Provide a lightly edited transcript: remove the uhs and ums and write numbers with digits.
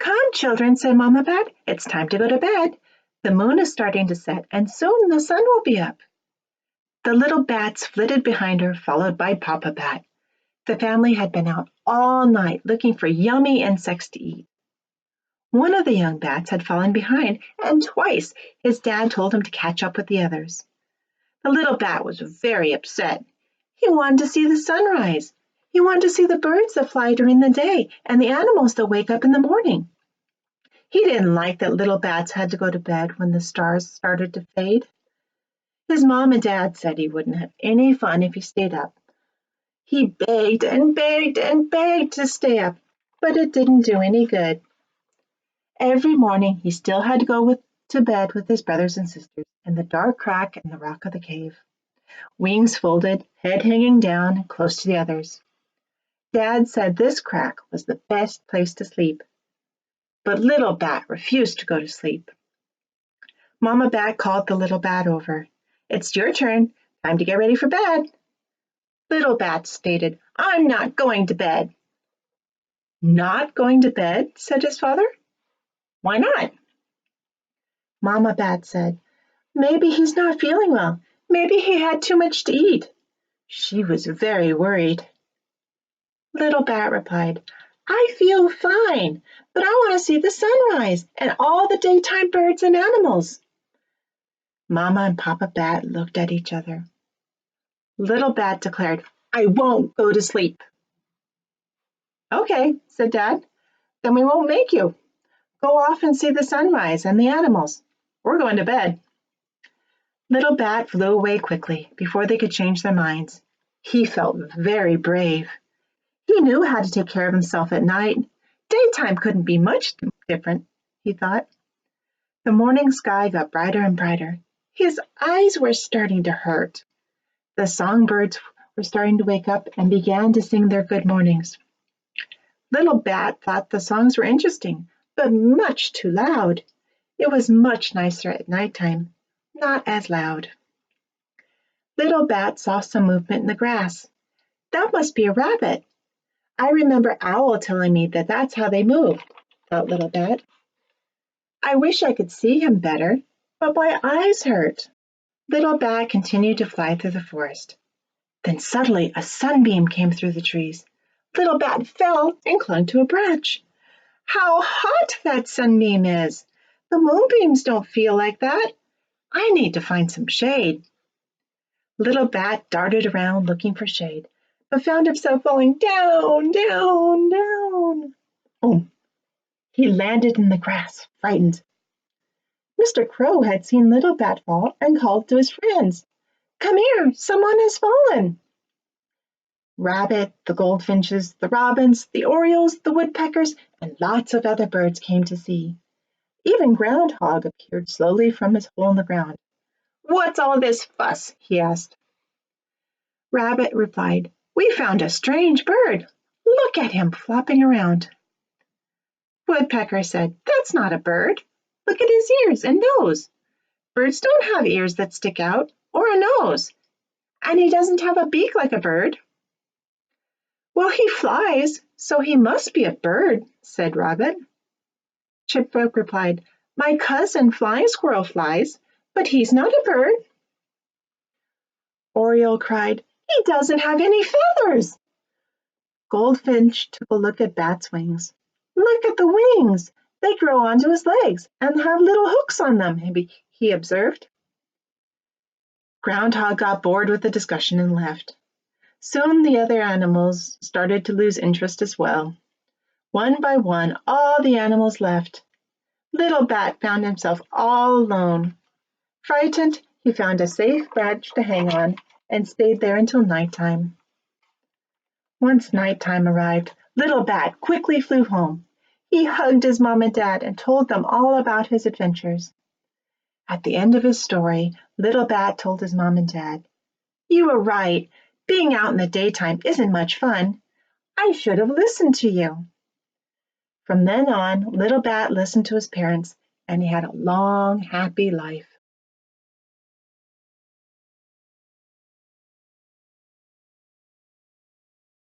"Come, children," said Mama Bat. "It's time to go to bed. The moon is starting to set, and soon the sun will be up." The little bats flitted behind her, followed by Papa Bat. The family had been out all night looking for yummy insects to eat. One of the young bats had fallen behind, and twice his dad told him to catch up with the others. The little bat was very upset. He wanted to see the sunrise. He wanted to see the birds that fly during the day and the animals that wake up in the morning. He didn't like that little bats had to go to bed when the stars started to fade. His mom and dad said he wouldn't have any fun if he stayed up. He begged and begged and begged to stay up, but it didn't do any good. Every morning he still had to go to bed with his brothers and sisters in the dark crack in the rock of the cave, wings folded, head hanging down, close to the others. Dad said this crack was the best place to sleep, but Little Bat refused to go to sleep. Mama Bat called the little bat over. "It's your turn. Time to get ready for bed." Little Bat stated, "I'm not going to bed." "Not going to bed?" said his father. "Why not?" Mama Bat said, "Maybe he's not feeling well. Maybe he had too much to eat." She was very worried. Little Bat replied, "I feel fine, but I want to see the sunrise and all the daytime birds and animals." Mama and Papa Bat looked at each other. Little Bat declared, "I won't go to sleep." "Okay," said Dad, "then we won't make you. Go off and see the sunrise and the animals. We're going to bed." Little Bat flew away quickly before they could change their minds. He felt very brave. He knew how to take care of himself at night. Daytime couldn't be much different, he thought. The morning sky got brighter and brighter. His eyes were starting to hurt. The songbirds were starting to wake up and began to sing their good mornings. Little Bat thought the songs were interesting, but much too loud. It was much nicer at nighttime, not as loud. Little Bat saw some movement in the grass. "That must be a rabbit. I remember Owl telling me that that's how they move," thought Little Bat. "I wish I could see him better, but my eyes hurt." Little Bat continued to fly through the forest. Then suddenly a sunbeam came through the trees. Little Bat fell and clung to a branch. "How hot that sunbeam is! The moonbeams don't feel like that. I need to find some shade." Little Bat darted around looking for shade, but found himself falling down, down, down. Oh, he landed in the grass, frightened. Mr. Crow had seen Little Bat fall and called to his friends, "Come here, someone has fallen." Rabbit, the goldfinches, the robins, the orioles, the woodpeckers, and lots of other birds came to see. Even Groundhog appeared slowly from his hole in the ground. "What's all this fuss?" he asked. Rabbit replied, "We found a strange bird. Look at him flopping around." Woodpecker said, "That's not a bird. Look at his ears and nose. Birds don't have ears that stick out, or a nose. And he doesn't have a beak like a bird." "Well, he flies, so he must be a bird," said Rabbit. Chipmunk replied, "My cousin Flying Squirrel flies, but he's not a bird." Oriole cried, "He doesn't have any feathers." Goldfinch took a look at Bat's wings. "Look at the wings. They grow onto his legs and have little hooks on them," he observed. Groundhog got bored with the discussion and left. Soon the other animals started to lose interest as well. One by one, all the animals left. Little Bat found himself all alone. Frightened, he found a safe branch to hang on and stayed there until nighttime. Once nighttime arrived, Little Bat quickly flew home. He hugged his mom and dad and told them all about his adventures. At the end of his story, Little Bat told his mom and dad, "You were right. Being out in the daytime isn't much fun. I should have listened to you." From then on, Little Bat listened to his parents, and he had a long, happy life.